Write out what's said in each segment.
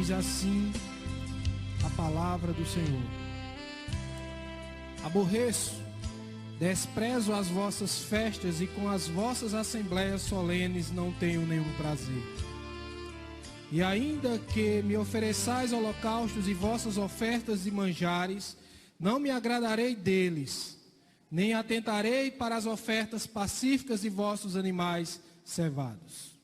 diz assim a palavra do Senhor: aborreço, desprezo as vossas festas, e com as vossas assembleias solenes não tenho nenhum prazer. E ainda que me ofereçais holocaustos e vossas ofertas e manjares, não me agradarei deles, nem atentarei para as ofertas pacíficas de vossos animais cevados.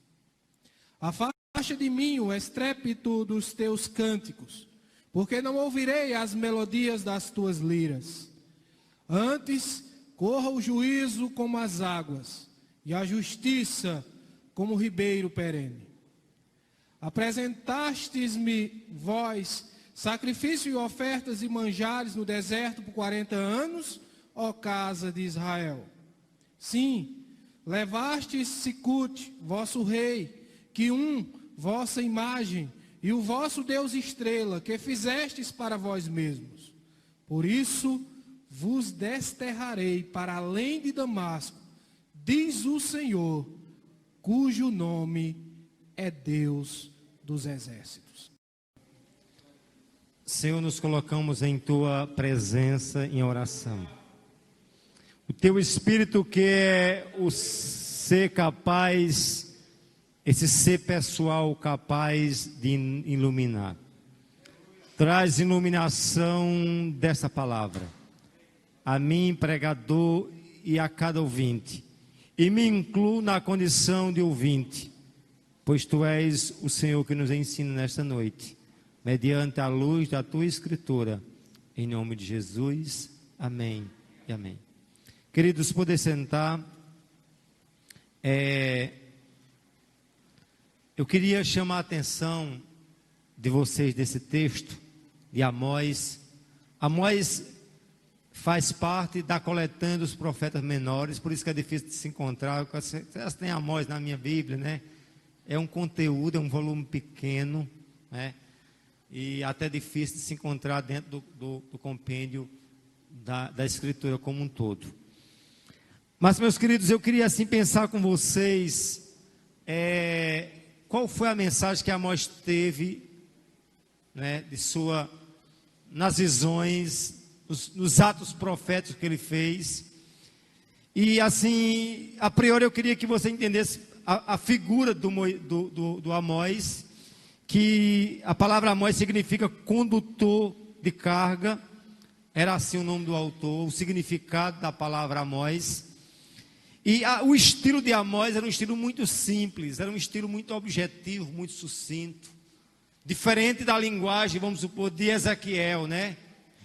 Afasta de mim o estrépito dos teus cânticos, porque não ouvirei as melodias das tuas liras. Antes, corra o juízo como as águas, e a justiça como o ribeiro perene. Apresentastes-me, vós, sacrifício e ofertas e manjares no deserto por 40 anos, ó casa de Israel. Sim, levastes Sicute, vosso rei, Quium, vossa imagem, e o vosso Deus estrela, que fizestes para vós mesmos. Por isso vos desterrarei para além de Damasco, diz o Senhor, cujo nome é Deus dos exércitos. Senhor, nos colocamos em Tua presença em oração. O Teu Espírito, que é o ser capaz, esse ser pessoal capaz de iluminar. Traz iluminação dessa palavra a mim, pregador, e a cada ouvinte. E me incluo na condição de ouvinte, pois Tu és o Senhor que nos ensina nesta noite, mediante a luz da Tua Escritura. Em nome de Jesus, amém e amém. Queridos, poder sentar. Eu queria chamar a atenção de vocês desse texto de Amós. Amós faz parte da coletânea dos profetas menores, por isso que é difícil de se encontrar. Vocês têm Amós na minha Bíblia, né? É um conteúdo, é um volume pequeno, né? E até difícil de se encontrar dentro do compêndio da Escritura como um todo. Mas, meus queridos, eu queria assim pensar com vocês, qual foi a mensagem que Amós teve, né, nas visões, nos atos proféticos que ele fez. E assim, a priori eu queria que você entendesse a figura do Amós, que a palavra Amós significa condutor de carga. Era assim o nome do autor, o significado da palavra Amós. E o estilo de Amós era um estilo muito simples, era um estilo muito objetivo, muito sucinto. Diferente da linguagem, vamos supor, de Ezequiel, né?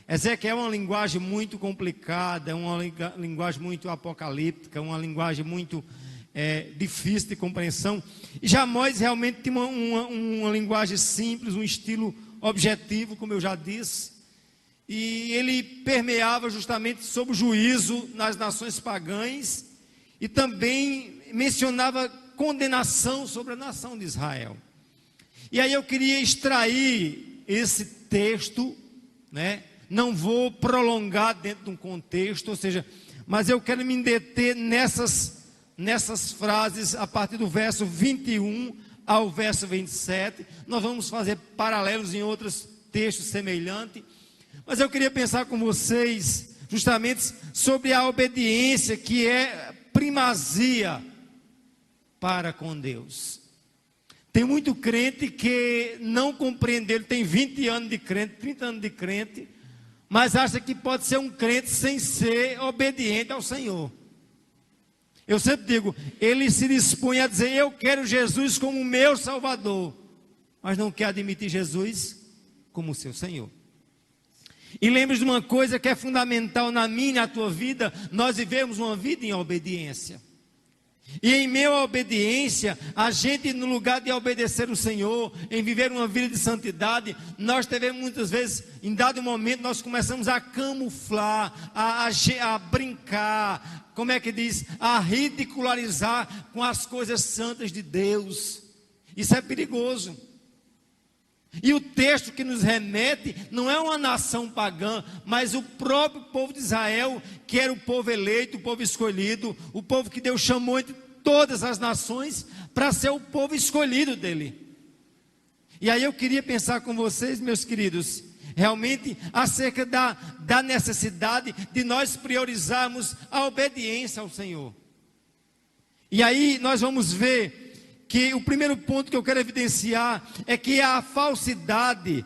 Ezequiel é uma linguagem muito complicada, é uma linguagem muito apocalíptica, uma linguagem muito difícil de compreensão. E já Amós realmente tinha uma linguagem simples, um estilo objetivo, como eu já disse. E ele permeava justamente sobre o juízo nas nações pagãs e também mencionava condenação sobre a nação de Israel. E aí eu queria extrair esse texto, né? Não vou prolongar dentro de um contexto, ou seja, mas eu quero me deter nessas frases a partir do verso 21 ao verso 27. Nós vamos fazer paralelos em outros textos semelhantes, mas eu queria pensar com vocês justamente sobre a obediência, que é primazia para com Deus. Tem muito crente que não compreendeu, ele tem 20 anos de crente, 30 anos de crente, mas acha que pode ser um crente sem ser obediente ao Senhor. Eu sempre digo, ele se dispõe a dizer, eu quero Jesus como meu Salvador, mas não quer admitir Jesus como seu Senhor. E lembre-se de uma coisa que é fundamental na minha e na tua vida: nós vivemos uma vida em obediência. E em meio à obediência, a gente, no lugar de obedecer o Senhor, em viver uma vida de santidade, nós devemos muitas vezes, em dado momento, nós começamos a camuflar, a brincar, como é que diz? A ridicularizar com as coisas santas de Deus. Isso é perigoso. E o texto que nos remete não é uma nação pagã, mas o próprio povo de Israel, que era o povo eleito, o povo escolhido, o povo que Deus chamou entre todas as nações para ser o povo escolhido dele. E aí eu queria pensar com vocês, meus queridos, realmente acerca da necessidade de nós priorizarmos a obediência ao Senhor. E aí nós vamos ver que o primeiro ponto que eu quero evidenciar é que a falsidade,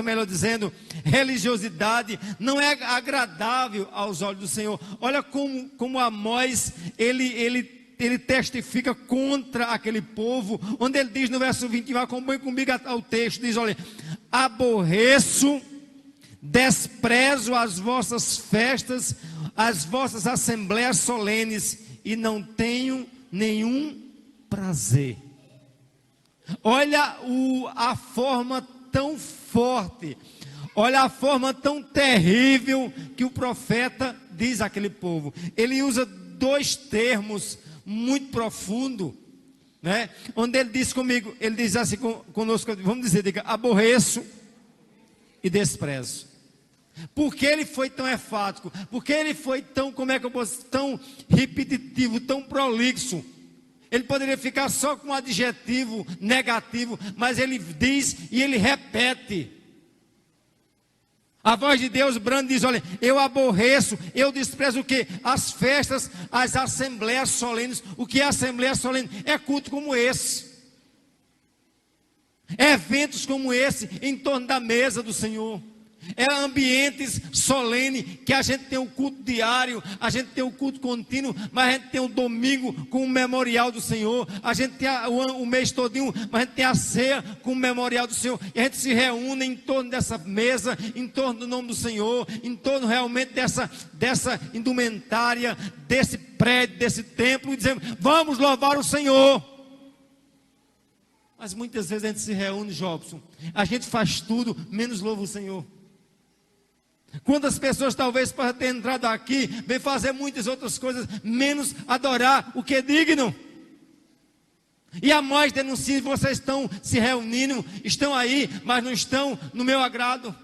melhor dizendo, religiosidade, não é agradável aos olhos do Senhor. Olha como Amós, ele testifica contra aquele povo, onde ele diz no verso 21, acompanhe comigo ao texto, diz, olha, aborreço, desprezo as vossas festas, as vossas assembleias solenes, e não tenho nenhum prazer. Olha a forma tão forte, olha a forma tão terrível que o profeta diz àquele povo. Ele usa dois termos muito profundos, né? Onde ele diz comigo, ele diz assim conosco, vamos dizer, diga, aborreço e desprezo. Porque ele foi tão enfático, porque ele foi tão, tão repetitivo, tão prolixo. Ele poderia ficar só com um adjetivo negativo, mas ele diz e ele repete. A voz de Deus branda diz, olha, eu aborreço, eu desprezo o quê? As festas, as assembleias solenes. O que é assembleia solene? É culto como esse. É eventos como esse, em torno da mesa do Senhor. É ambientes solenes, que a gente tem o culto diário, a gente tem o culto contínuo, mas a gente tem o domingo com o memorial do Senhor, a gente tem o mês todinho, mas a gente tem a ceia com o memorial do Senhor, e a gente se reúne em torno dessa mesa, em torno do nome do Senhor, em torno realmente dessa indumentária, desse prédio, desse templo, e dizemos, vamos louvar o Senhor. Mas muitas vezes a gente se reúne, Jobson, a gente faz tudo, menos louva o Senhor. Quantas pessoas talvez para ter entrado aqui, vem fazer muitas outras coisas, menos adorar o que é digno. E Amós denuncia, vocês estão se reunindo, estão aí, mas não estão no meu agrado.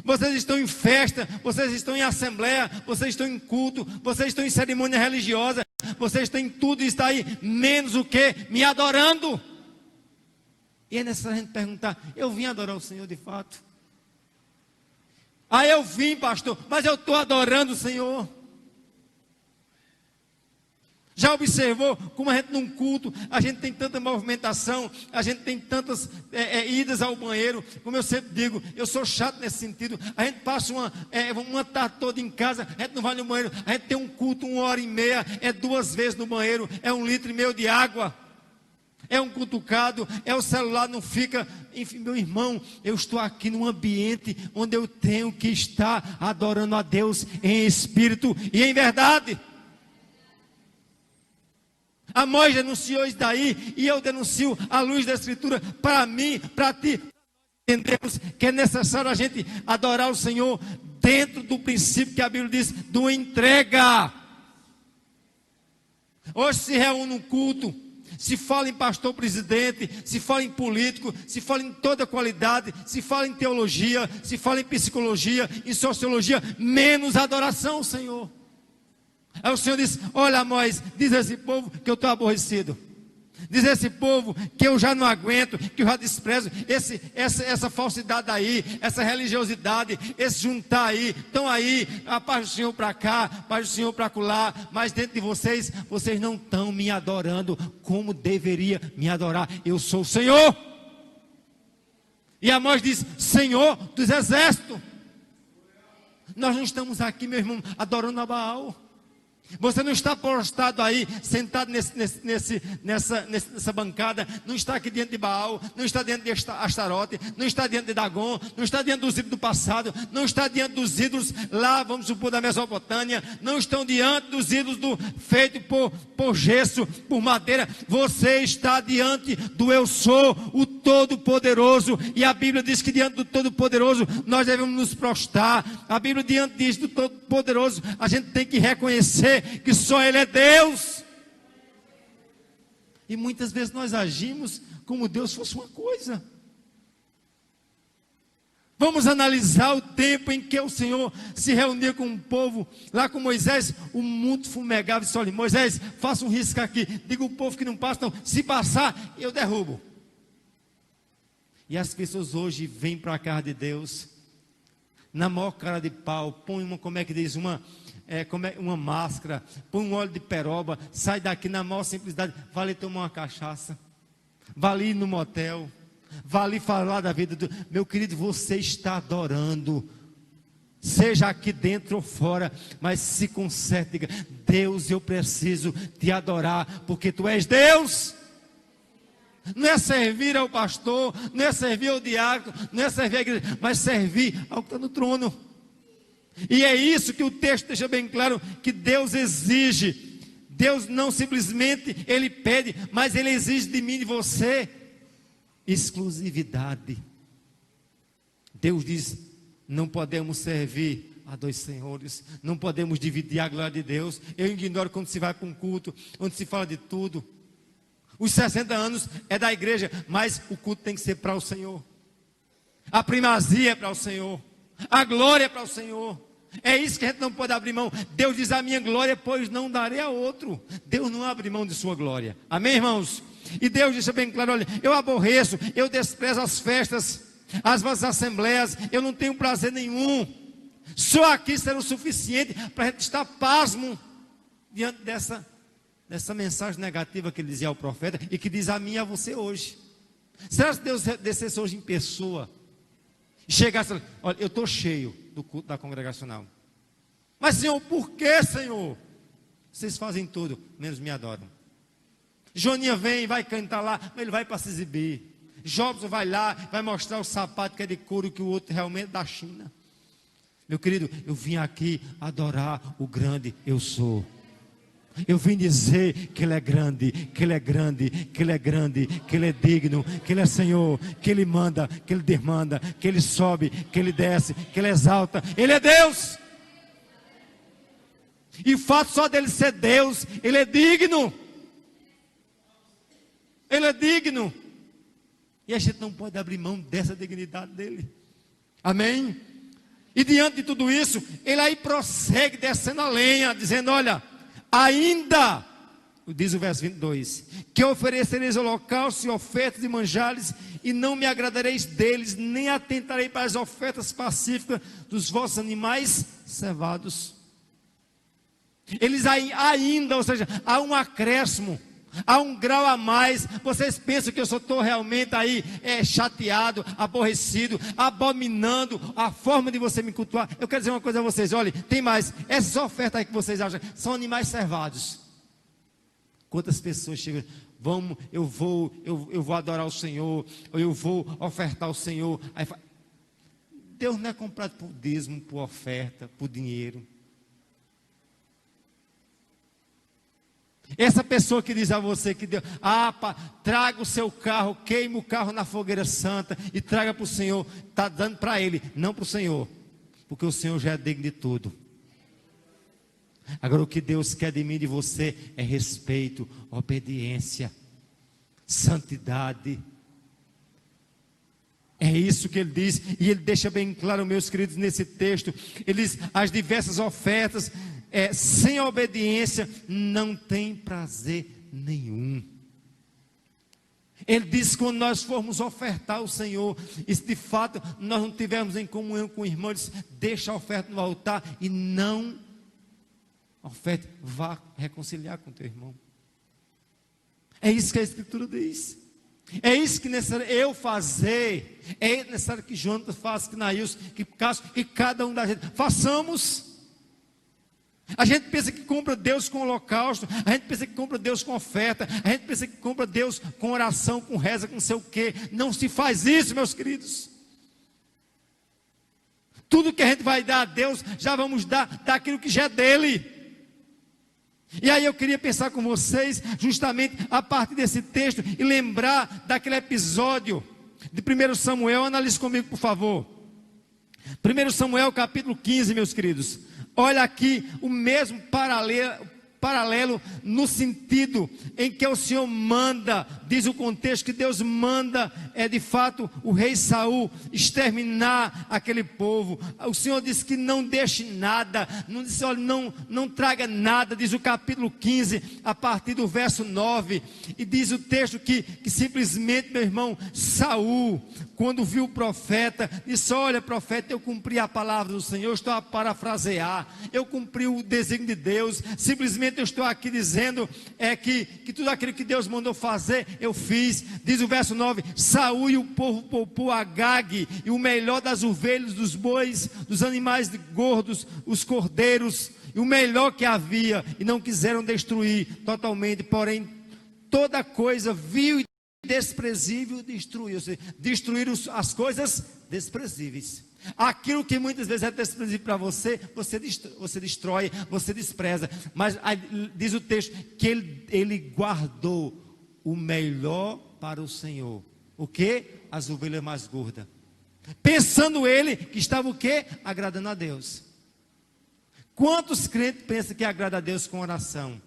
Vocês estão em festa, vocês estão em assembleia, vocês estão em culto, vocês estão em cerimônia religiosa, vocês têm tudo e está aí, menos o que? Me adorando. E é necessário a gente perguntar, eu vim adorar o Senhor de fato? Ah, eu vim, pastor, mas eu estou adorando o Senhor. Já observou como a gente num culto, a gente tem tanta movimentação, a gente tem tantas idas ao banheiro, como eu sempre digo, eu sou chato nesse sentido, a gente passa uma tarde toda em casa, a gente não vai no banheiro, a gente tem um culto 1h30, é 2 vezes no banheiro, é 1,5 litro de água. É um cutucado, é o celular, não fica. Enfim, meu irmão, eu estou aqui num ambiente onde eu tenho que estar adorando a Deus em espírito e em verdade. Amós denunciou isso daí, e eu denuncio à luz da Escritura, para mim, para ti. Entendemos que é necessário a gente adorar o Senhor dentro do princípio que a Bíblia diz, do entrega. Hoje se reúne um culto, se fala em pastor presidente, se fala em político, se fala em toda qualidade, se fala em teologia, se fala em psicologia, em sociologia, menos adoração ao Senhor. Aí o Senhor diz, olha Amós, diz a esse povo que eu estou aborrecido. Diz a esse povo que eu já não aguento, que eu já desprezo essa falsidade aí, essa religiosidade, esse juntar aí, estão aí, a paz do Senhor para cá, a paz do Senhor para acolá, mas dentro de vocês não estão me adorando como deveria me adorar. Eu sou o Senhor. E Amós diz, Senhor dos exércitos. Nós não estamos aqui, meu irmão, adorando a Baal. Você não está prostrado aí, sentado nessa bancada, não está aqui diante de Baal, não está diante de Astarote, não está diante de Dagon, não está diante dos ídolos do passado, não está diante dos ídolos lá, vamos supor, da Mesopotâmia, não estão diante dos ídolos feitos por gesso, por madeira. Você está diante do Eu Sou, o Todo-Poderoso, e a Bíblia diz que diante do Todo-Poderoso nós devemos nos prostrar. A Bíblia diante disso, do Todo-Poderoso, a gente tem que reconhecer que só Ele é Deus. E muitas vezes nós agimos como Deus fosse uma coisa. Vamos analisar o tempo em que o Senhor se reunia com o povo, lá com Moisés, o mundo fumegava e disse, olha, Moisés, faça um risco aqui, diga o povo que não passa, não, se passar, eu derrubo. E as pessoas hoje vêm para a casa de Deus, na maior cara de pau, põe uma, como é que diz, uma máscara, põe um óleo de peroba, sai daqui na maior simplicidade, vai ali tomar uma cachaça, vai ali no motel, vai ali falar da vida do... Meu querido, você está adorando, seja aqui dentro ou fora, mas se conserte, diga: Deus, eu preciso te adorar, porque tu és Deus. Não é servir ao pastor, não é servir ao diácono, não é servir à igreja, mas servir ao que está no trono. E é isso que o texto deixa bem claro, que Deus exige. Deus não simplesmente, Ele pede, mas Ele exige de mim e de você exclusividade. Deus diz: não podemos servir a dois senhores, não podemos dividir a glória de Deus. Eu ignoro quando se vai para um culto, onde se fala de tudo. Os 60 anos é da igreja, mas o culto tem que ser para o Senhor. A primazia é para o Senhor. A glória é para o Senhor. É isso que a gente não pode abrir mão. Deus diz: a minha glória, pois não darei a outro. Deus não abre mão de sua glória. Amém, irmãos? E Deus disse bem claro: olha, eu aborreço, eu desprezo as festas, as vossas assembleias, eu não tenho prazer nenhum. Só aqui será o suficiente para a gente estar pasmo diante dessa mensagem negativa que ele dizia ao profeta e que diz a mim e a você hoje. Será que Deus descesse hoje em pessoa e chegasse: olha, eu estou cheio do culto da congregacional, mas Senhor, por que, Senhor? Vocês fazem tudo, menos me adoram. Joninha vem, vai cantar lá, mas ele vai para se exibir. Jobson vai lá, vai mostrar o sapato que é de couro, que o outro realmente é da China. Meu querido, eu vim aqui adorar o grande eu sou. Eu vim dizer que Ele é grande, que Ele é grande, que Ele é grande, que Ele é digno, que Ele é Senhor, que Ele manda, que Ele demanda, que Ele sobe, que Ele desce, que Ele exalta. Ele é Deus. E o fato só dele ser Deus, Ele é digno. Ele é digno. E a gente não pode abrir mão dessa dignidade dele. Amém? E diante de tudo isso, ele aí prossegue descendo a lenha, dizendo: olha, ainda, diz o verso 22, que oferecereis holocaustos e ofertas e manjares, e não me agradareis deles, nem atentarei para as ofertas pacíficas dos vossos animais cevados. Eles ainda, ou seja, há um acréscimo, há um grau a mais. Vocês pensam que eu só estou realmente aí chateado, aborrecido, abominando a forma de você me cultuar? Eu quero dizer uma coisa a vocês: olha, tem mais. Essas ofertas aí que vocês acham são animais cevados. Quantas pessoas chegam: eu vou adorar o Senhor, ou eu vou ofertar ao Senhor. Aí fala: Deus não é comprado por dízimo, por oferta, por dinheiro. Essa pessoa que diz a você que Deus, traga o seu carro, queime o carro na fogueira santa e traga para o Senhor, está dando para ele, não para o Senhor, porque o Senhor já é digno de tudo. Agora o que Deus quer de mim e de você é respeito, obediência, santidade. É isso que ele diz, e ele deixa bem claro, meus queridos, nesse texto. Ele diz: as diversas ofertas sem obediência não tem prazer nenhum. Ele diz: quando nós formos ofertar ao Senhor, e se de fato nós não tivermos em comunhão com o irmão, diz: deixa a oferta no altar e não oferte, vá reconciliar com o teu irmão. É isso que a Escritura diz. É isso que é necessário eu fazer. É necessário que Jonathan faça, que Nailson, que Cássio, que cada um da gente façamos. A gente pensa que compra Deus com holocausto, a gente pensa que compra Deus com oferta, a gente pensa que compra Deus com oração, com reza, com não sei o quê. Não se faz isso, meus queridos. Tudo que a gente vai dar a Deus, já vamos dar daquilo que já é dele. E aí eu queria pensar com vocês, justamente a partir desse texto, e lembrar daquele episódio de 1 Samuel. Analise comigo, por favor. 1 Samuel capítulo 15, meus queridos. Olha aqui o mesmo paralelo no sentido em que o Senhor manda, diz o contexto que Deus manda, de fato o rei Saul exterminar aquele povo. O Senhor disse que não deixe nada, não disse, olha, não traga nada, diz o capítulo 15, a partir do verso 9, e diz o texto que simplesmente, meu irmão, Saul, quando viu o profeta, disse, olha profeta, eu cumpri a palavra do Senhor, eu estou a parafrasear, eu cumpri o desígnio de Deus, simplesmente eu estou aqui dizendo que tudo aquilo que Deus mandou fazer, eu fiz. Diz o verso 9, Saul e o povo poupou Agag, e o melhor das ovelhas, dos bois, dos animais gordos, os cordeiros, e o melhor que havia, e não quiseram destruir totalmente, porém toda coisa vil e desprezível destruiu, ou seja, destruíram as coisas desprezíveis. Aquilo que muitas vezes é desprezível para você, você destrói, você despreza. Mas diz o texto que ele guardou o melhor para o Senhor. O que? As ovelhas mais gordas. Pensando ele que estava o que? Agradando a Deus. Quantos crentes pensam que agrada a Deus com oração?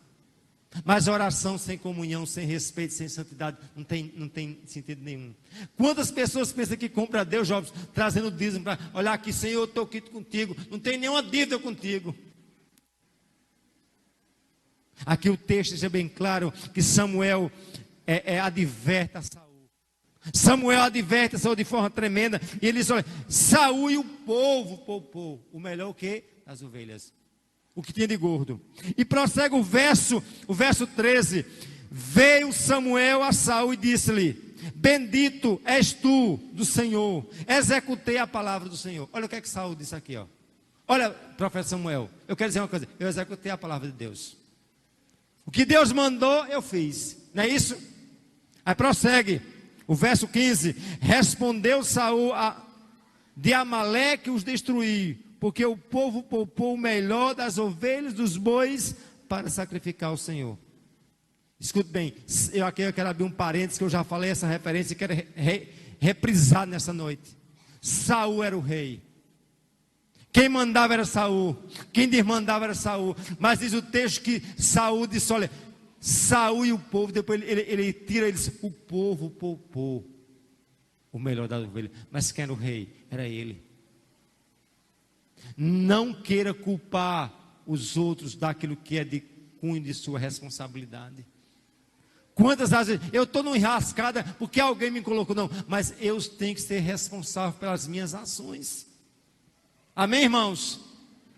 Mas oração sem comunhão, sem respeito, sem santidade, não tem sentido nenhum. Quantas pessoas pensam que compra a Deus, jovens, trazendo dízimo para olhar aqui, Senhor, eu estou aqui contigo, não tem nenhuma dívida contigo. Aqui o texto é bem claro que Samuel adverte a Saul. Samuel adverte a Saul de forma tremenda, e ele diz, olha, Saul e o povo poupou o melhor o quê? As ovelhas. O que tinha de gordo. E prossegue o verso 13. Veio Samuel a Saul e disse-lhe, bendito és tu do Senhor, executei a palavra do Senhor. Olha o que é que Saul disse aqui, ó. Olha, profeta Samuel, eu quero dizer uma coisa, eu executei a palavra de Deus. O que Deus mandou, eu fiz. Não é isso? Aí prossegue, o verso 15. Respondeu Saul de Amaleque os destruí, porque o povo poupou o melhor das ovelhas, dos bois, para sacrificar ao Senhor. Escute bem, eu quero abrir um parênteses, que eu já falei essa referência, e quero reprisar nessa noite. Saul era o rei. Quem mandava era Saul. Quem desmandava era Saul. Mas diz o texto que Saul disse, olha, Saul e o povo, depois ele tira, ele diz, o povo poupou o melhor das ovelhas. Mas quem era o rei? Era ele. Não queira culpar os outros daquilo que é de cunho de sua responsabilidade. Quantas vezes eu estou numa enrascada porque alguém me colocou? Não, mas eu tenho que ser responsável pelas minhas ações. Amém, irmãos?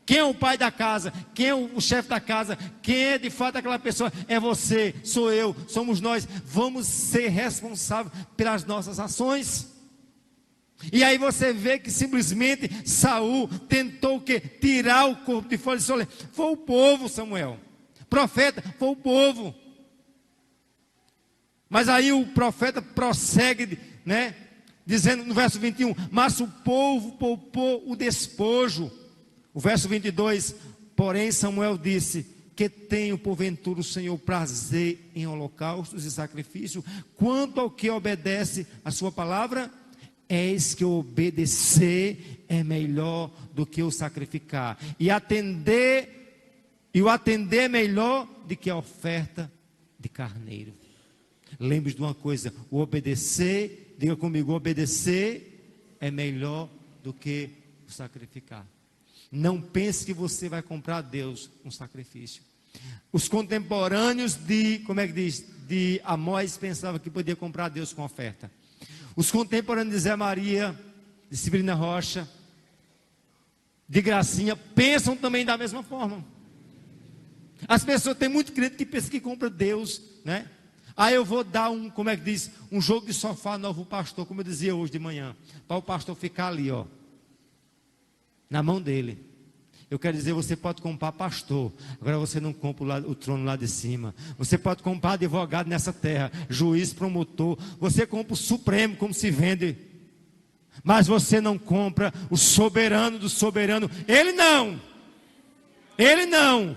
Quem é o pai da casa? Quem é o chefe da casa? Quem é de fato aquela pessoa? É você, sou eu, somos nós. Vamos ser responsáveis pelas nossas ações. E aí você vê que simplesmente Saul tentou o quê? Tirar o corpo de fora. Ele disse, olha, foi o povo, Samuel. Profeta, foi o povo. Mas aí o profeta prossegue, né? Dizendo no verso 21, mas o povo poupou o despojo. O verso 22, porém Samuel disse, que tenho porventura o Senhor prazer em holocaustos e sacrifício, quanto ao que obedece a sua palavra, eis que obedecer é melhor do que o sacrificar, e o atender é melhor do que a oferta de carneiro. Lembre-se de uma coisa, o obedecer, diga comigo, obedecer é melhor do que o sacrificar. Não pense que você vai comprar a Deus um sacrifício. Os contemporâneos de Amós pensavam que podia comprar a Deus com oferta. Os contemporâneos de Zé Maria, de Severina Rocha, de Gracinha, pensam também da mesma forma. As pessoas, tem muito crente que pensa que compra Deus, né? Aí eu vou dar um jogo de sofá novo ao pastor, como eu dizia hoje de manhã, para o pastor ficar ali, ó, na mão dele. Eu quero dizer, você pode comprar pastor, agora você não compra o trono lá de cima. Você pode comprar advogado nessa terra, juiz, promotor. Você compra o supremo, como se vende. Mas você não compra o soberano do soberano. Ele não. Ele não.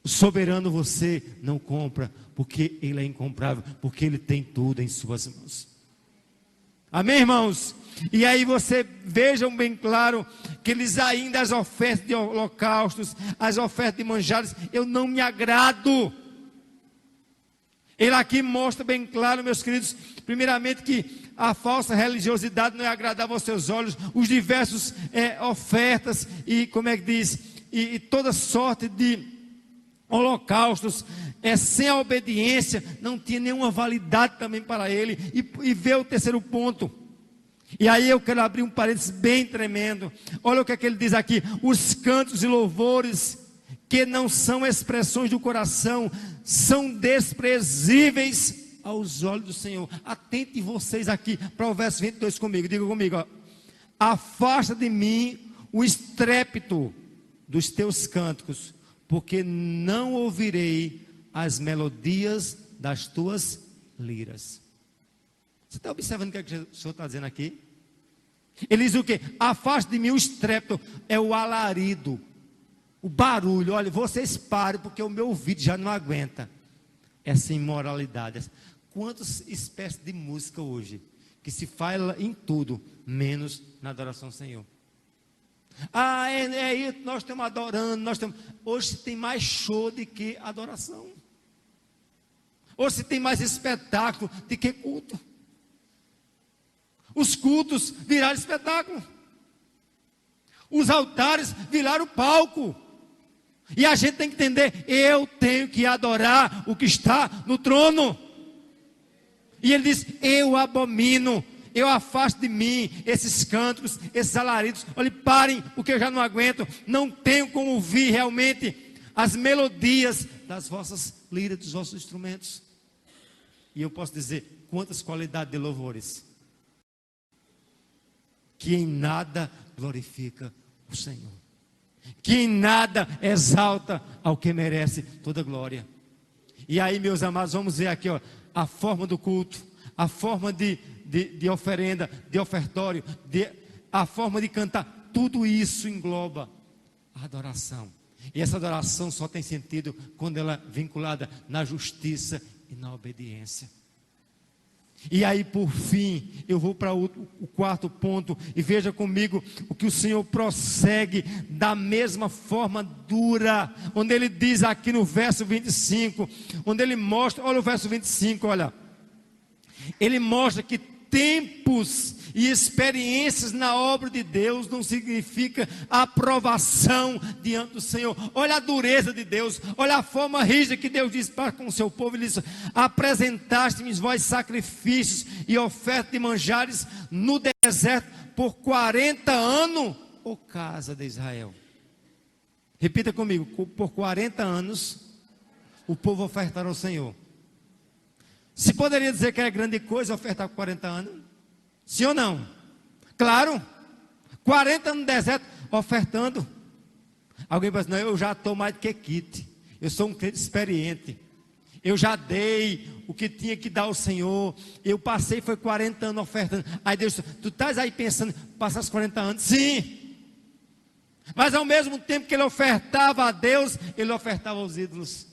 O soberano você não compra, porque ele é incomprável, porque ele tem tudo em suas mãos. Amém, irmãos? E aí você vejam bem claro que eles ainda, as ofertas de holocaustos, as ofertas de manjares, eu não me agrado. Ele aqui mostra bem claro, meus queridos, primeiramente que a falsa religiosidade não é agradável aos seus olhos, os diversos ofertas e, como é que diz, e toda sorte de holocaustos, sem a obediência, não tinha nenhuma validade também para ele. E vê o terceiro ponto. E aí eu quero abrir um parênteses bem tremendo. Olha o que é que ele diz aqui: os cantos e louvores que não são expressões do coração são desprezíveis aos olhos do Senhor. Atentem vocês aqui para o verso 22 comigo. Diga comigo, ó. Afasta de mim o estrépito dos teus cânticos, porque não ouvirei as melodias das tuas liras. Você está observando o que o Senhor está dizendo aqui? Ele diz o quê? Afaste de mim o estrépito, é o alarido, o barulho. Olha, vocês parem, porque o meu ouvido já não aguenta essa imoralidade. Quantas espécies de música hoje que se fala em tudo, menos na adoração ao Senhor. Nós estamos adorando, hoje tem mais show do que adoração. Hoje tem mais espetáculo do que culto. Os cultos viraram espetáculo. Os altares viraram palco. E a gente tem que entender, eu tenho que adorar o que está no trono. E ele diz, eu abomino, eu afasto de mim esses cânticos, esses alaridos. Olha, parem, porque eu já não aguento. Não tenho como ouvir realmente as melodias das vossas liras, dos vossos instrumentos. E eu posso dizer, quantas qualidades de louvores que em nada glorifica o Senhor, que em nada exalta ao que merece toda glória. E aí, meus amados, vamos ver aqui, ó, a forma do culto, a forma de oferenda, de ofertório, a forma de cantar. Tudo isso engloba a adoração. E essa adoração só tem sentido quando ela é vinculada na justiça e na obediência. E aí, por fim, eu vou para o quarto ponto, e veja comigo o que o Senhor prossegue da mesma forma dura, onde ele diz aqui no verso 25, onde ele mostra, olha o verso 25, olha, ele mostra que tempos e experiências na obra de Deus não significa aprovação diante do Senhor. Olha a dureza de Deus, olha a forma rígida que Deus diz para com o seu povo. Ele diz, apresentaste-me vós sacrifícios e ofertas de manjares no deserto por 40 anos, ó casa de Israel. Repita comigo, por 40 anos o povo ofertará ao Senhor. Se poderia dizer que é grande coisa ofertar por 40 anos? Sim ou não? Claro. 40 anos no deserto ofertando. Alguém pensa, não, eu já estou mais do que quite. Eu sou um crente experiente. Eu já dei o que tinha que dar ao Senhor. Eu passei, foi 40 anos ofertando. Aí Deus, tu estás aí pensando, passar os 40 anos? Sim. Mas ao mesmo tempo que ele ofertava a Deus, ele ofertava aos ídolos.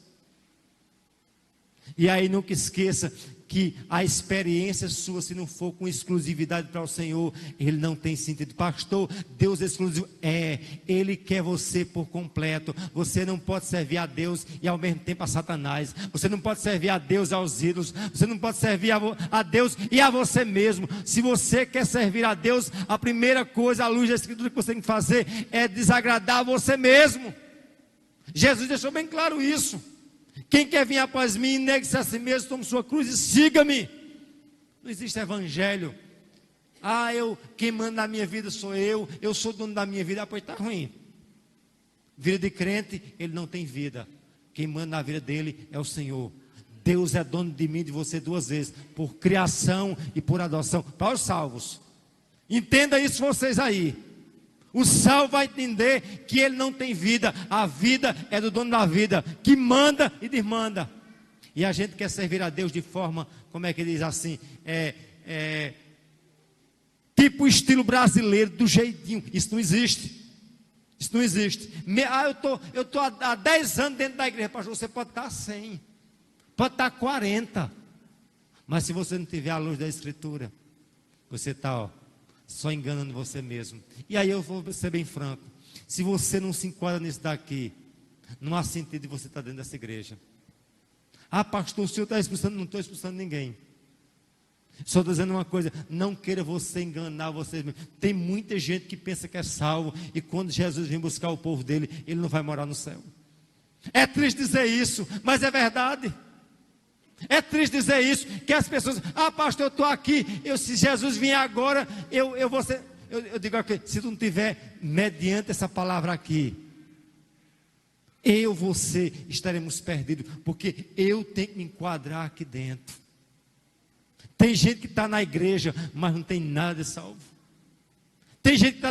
E aí nunca esqueça que a experiência sua, se não for com exclusividade para o Senhor, ele não tem sentido. Pastor, Deus é exclusivo. Ele quer você por completo. Você não pode servir a Deus e ao mesmo tempo a Satanás. Você não pode servir a Deus e aos ídolos. Você não pode servir a Deus e a você mesmo. Se você quer servir a Deus, a primeira coisa, à luz da Escritura, que você tem que fazer é desagradar a você mesmo. Jesus deixou bem claro isso. Quem quer vir após mim, negue-se a si mesmo, tome sua cruz e siga-me. Não existe evangelho. Quem manda na minha vida sou eu sou dono da minha vida. Pois está ruim. Vida de crente, ele não tem vida. Quem manda na vida dele é o Senhor. Deus é dono de mim e de você duas vezes, por criação e por adoção, para os salvos. Entenda isso vocês aí. O salvo vai entender que ele não tem vida. A vida é do dono da vida, que manda e desmanda. E a gente quer servir a Deus de forma, como é que diz assim, tipo estilo brasileiro, do jeitinho. Isso não existe. Isso não existe. Eu estou há 10 anos dentro da igreja. Pastor, você pode estar 100, pode estar 40. Mas se você não tiver a luz da Escritura, você está só enganando você mesmo. E aí eu vou ser bem franco, se você não se enquadra nisso daqui, não há sentido de você estar dentro dessa igreja. Ah, pastor, o senhor está expulsando? Não estou expulsando ninguém. Só estou dizendo uma coisa, não queira você enganar você mesmo. Tem muita gente que pensa que é salvo, e quando Jesus vem buscar o povo dele, ele não vai morar no céu. É triste dizer isso, mas é verdade. É triste dizer isso, que as pessoas, ah, pastor, eu estou aqui, se Jesus vier agora, eu vou ser, eu digo aqui, se tu não tiver mediante essa palavra aqui, você estaremos perdidos, porque eu tenho que me enquadrar aqui dentro. Tem gente que está na igreja, mas não tem nada de salvo. Tem gente que está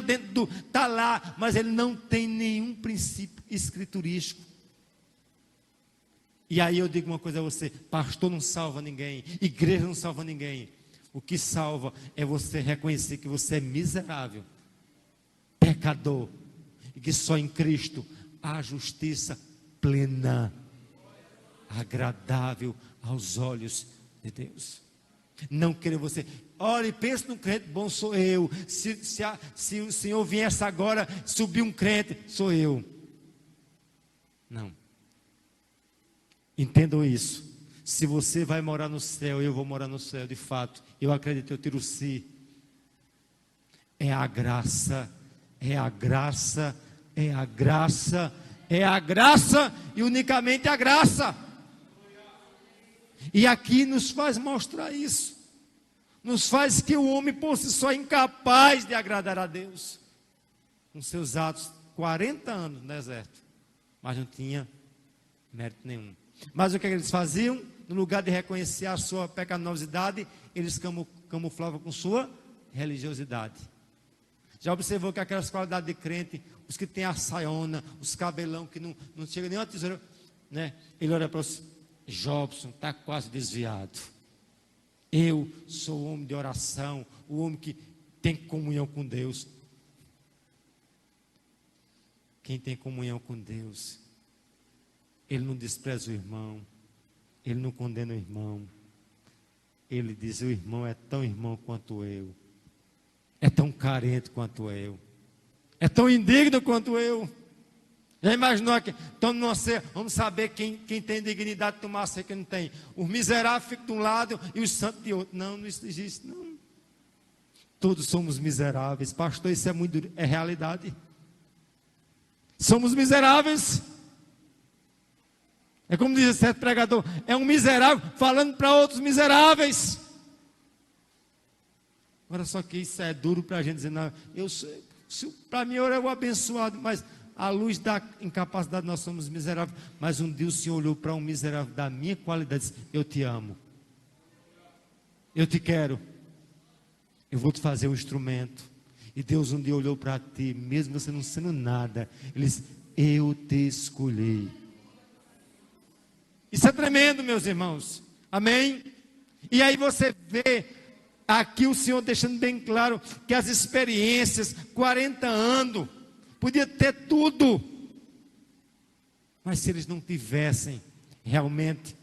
está lá, mas ele não tem nenhum princípio escriturístico. E aí eu digo uma coisa a você, pastor não salva ninguém, igreja não salva ninguém. O que salva é você reconhecer que você é miserável, pecador, e que só em Cristo há justiça plena, agradável aos olhos de Deus. Não querer você, olha e pense num crente bom, sou eu. Se o Senhor viesse agora, subir um crente, sou eu. Não. Entendam isso. Se você vai morar no céu, eu vou morar no céu, de fato. Eu acredito, eu tiro si. É a graça, é a graça, é a graça, é a graça e unicamente a graça. E aqui nos faz mostrar isso. Nos faz que o homem por si só é incapaz de agradar a Deus. Com seus atos, 40 anos no deserto, mas não tinha mérito nenhum. Mas o que eles faziam? No lugar de reconhecer a sua pecaminosidade, eles camuflavam com sua religiosidade. Já observou que aquelas qualidades de crente, os que têm a saiona, os cabelão que não chega nem a tesoura, né? Ele olha para os Jobson, está quase desviado. Eu sou o homem de oração, o homem que tem comunhão com Deus. Quem tem comunhão com Deus, ele não despreza o irmão, ele não condena o irmão, ele diz: o irmão é tão irmão quanto eu, é tão carente quanto eu, é tão indigno quanto eu. Já imaginou que vamos saber quem tem dignidade de tomar ceia e quem não tem? Os miseráveis ficam de um lado e os santos de outro. Não existe, não. Todos somos miseráveis, pastor, isso é muito duro, é realidade. Somos miseráveis. É como diz certo pregador, é um miserável falando para outros miseráveis. Agora só que isso é duro para a gente dizer, não, para mim eu era o abençoado, mas à luz da incapacidade nós somos miseráveis. Mas um dia o Senhor olhou para um miserável da minha qualidade e disse: eu te amo, eu te quero, eu vou te fazer um instrumento. E Deus um dia olhou para ti, mesmo você não sendo nada, Ele disse: eu te escolhi. Isso é tremendo, meus irmãos, amém? E aí você vê aqui o Senhor deixando bem claro que as experiências, 40 anos, podia ter tudo, mas se eles não tivessem realmente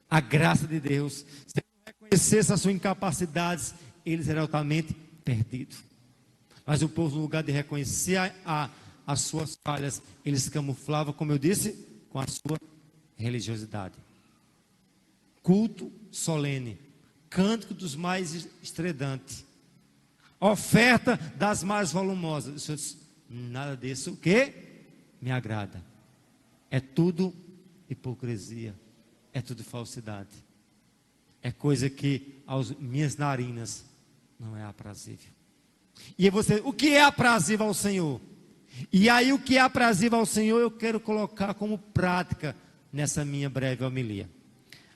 a graça de Deus, se eles não reconhecessem as suas incapacidades, eles eram altamente perdidos. Mas o povo, no lugar de reconhecer as suas falhas, eles camuflavam, como eu disse, com a sua religiosidade. Culto solene, cântico dos mais estredantes, oferta das mais volumosas. Eu disse: nada disso, o que me agrada. É tudo hipocrisia, é tudo falsidade, é coisa que às minhas narinas não é aprazível. E você, o que é aprazível ao Senhor? E aí o que é aprazível ao Senhor eu quero colocar como prática nessa minha breve homilia.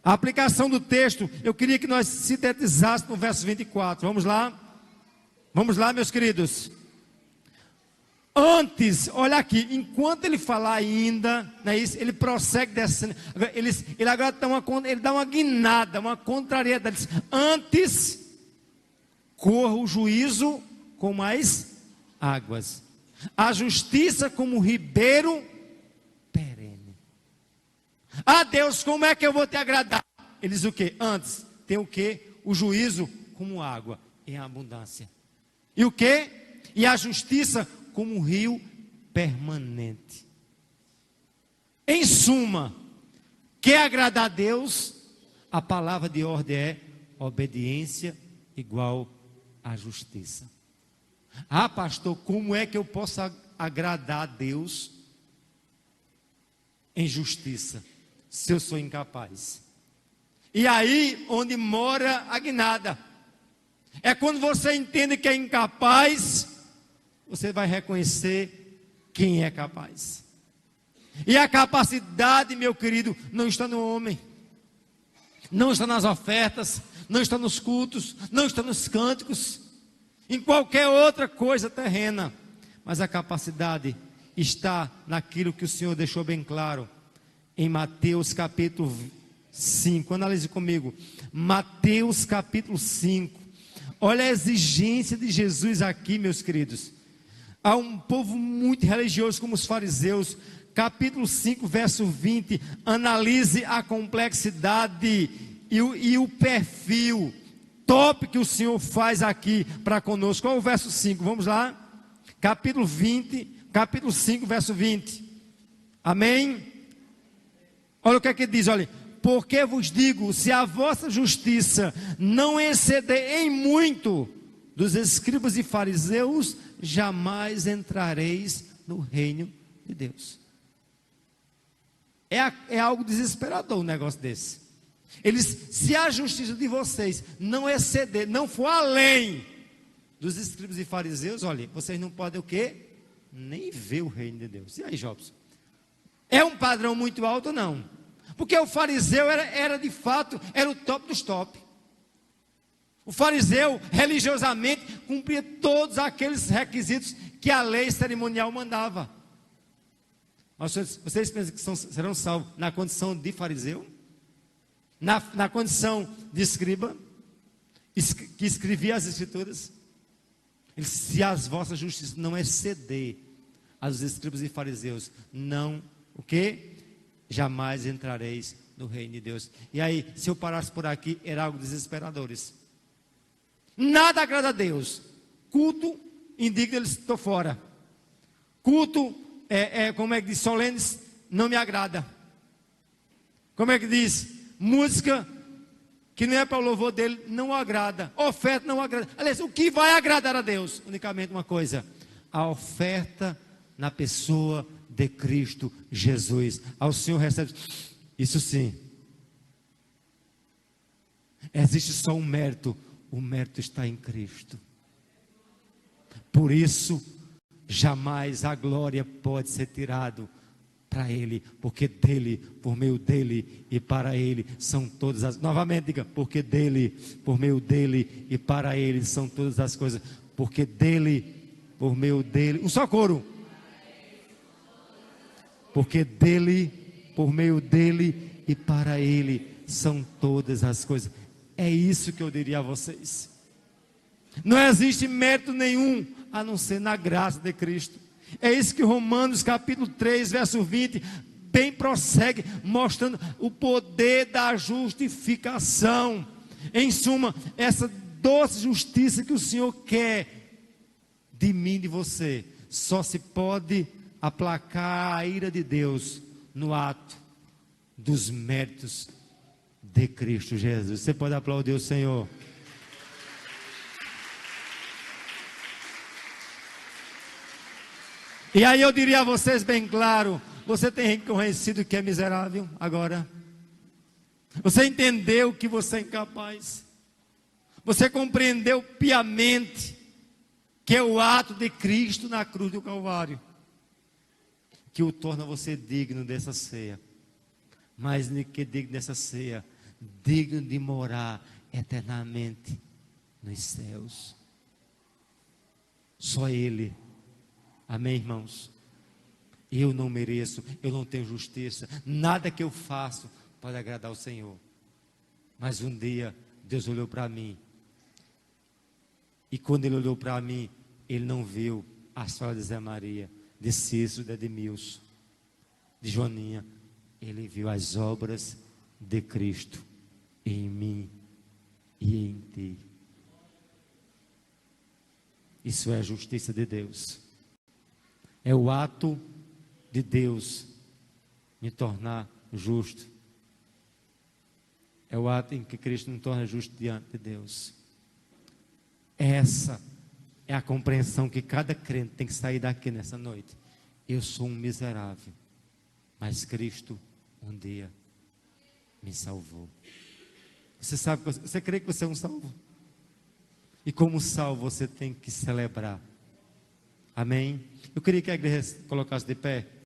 A aplicação do texto, eu queria que nós sintetizássemos no verso 24. Vamos lá? Vamos lá, meus queridos. Antes, olha aqui, enquanto ele falar ainda, não é isso? Ele prossegue descendo. Ele agora ele dá uma guinada, uma contrariedade. Ele diz: antes, corra o juízo como as águas, a justiça como o ribeiro perene. Ah, Deus, como é que eu vou te agradar? Ele diz o quê? Antes, tem o quê? O juízo como água em abundância. E o quê? E a justiça como um rio permanente. Em suma, quer agradar a Deus? A palavra de ordem é obediência igual à justiça. Ah, pastor, como é que eu posso agradar a Deus em justiça, se eu sou incapaz? E aí, onde mora a guinada, é quando você entende que é incapaz, você vai reconhecer quem é capaz. E a capacidade, meu querido, não está no homem, não está nas ofertas, não está nos cultos, não está nos cânticos, em qualquer outra coisa terrena, mas a capacidade está naquilo que o Senhor deixou bem claro em Mateus capítulo 5. Analise comigo, Mateus capítulo 5. Olha a exigência de Jesus aqui, meus queridos. Há um povo muito religioso como os fariseus. Capítulo 5, verso 20. Analise a complexidade e o perfil top que o Senhor faz aqui para conosco. Qual é o verso 5? Vamos lá. Capítulo 5, verso 20. Amém? Olha o que é que diz, olha. Porque vos digo, se a vossa justiça não exceder em muito dos escribas e fariseus, jamais entrareis no reino de Deus. É algo desesperador um negócio desse. Se a justiça de vocês não exceder, não for além dos escribas e fariseus, olha, vocês não podem o quê? Nem ver o reino de Deus. E aí, Jobson? É um padrão muito alto ou não? Porque o fariseu era de fato, era o top dos top. O fariseu, religiosamente, cumpria todos aqueles requisitos que a lei cerimonial mandava. Mas vocês pensam que serão salvos na condição de fariseu? Na condição de escriba, que escrevia as escrituras? Se as vossas justiças não exceder as dos escribas e fariseus, não, o quê? Jamais entrareis no reino de Deus. E aí, se eu parasse por aqui, era algo desesperador. Nada agrada a Deus. Culto, indigno, estou fora. Culto, como é que diz, solenes, não me agrada. Como é que diz? Música, que não é para o louvor dele, não agrada. Oferta não agrada. Aliás, o que vai agradar a Deus? Unicamente uma coisa: a oferta na pessoa de Cristo Jesus. Ao Senhor recebe, isso sim. Existe só um mérito, o mérito está em Cristo. Por isso, jamais a glória pode ser tirado para Ele, porque dele, por meio dele e para Ele são todas as, novamente diga, porque dele, por meio dele e para Ele são todas as coisas, porque dele, por meio dele, um só coro, porque dele, por meio dele e para Ele são todas as coisas. É isso que eu diria a vocês. Não existe mérito nenhum a não ser na graça de Cristo. É isso que Romanos capítulo 3, verso 20 bem prossegue, mostrando o poder da justificação. Em suma, essa doce justiça que o Senhor quer de mim e de você, só se pode aplacar a ira de Deus no ato dos méritos de Cristo Jesus. Você pode aplaudir o Senhor? E aí eu diria a vocês bem claro: você tem reconhecido que é miserável agora? Você entendeu que você é incapaz? Você compreendeu piamente que é o ato de Cristo na cruz do Calvário que o torna você digno dessa ceia? Mais do que digno dessa ceia, digno de morar eternamente nos céus. Só Ele. Amém, irmãos? Eu não mereço, eu não tenho justiça, nada que eu faço pode agradar ao Senhor. Mas um dia Deus olhou para mim, e quando Ele olhou para mim, Ele não viu a história de Zé Maria, de Cícero, de Edmilson, de Joaninha. Ele viu as obras de Cristo em mim e em ti. Isso é a justiça de Deus. É o ato de Deus me tornar justo. É o ato em que Cristo me torna justo diante de Deus. Essa é a compreensão que cada crente tem que sair daqui nessa noite. Eu sou um miserável, mas Cristo um dia me salvou. Você crê que você é um salvo? E como salvo você tem que celebrar. Amém? Eu queria que a igreja colocasse de pé.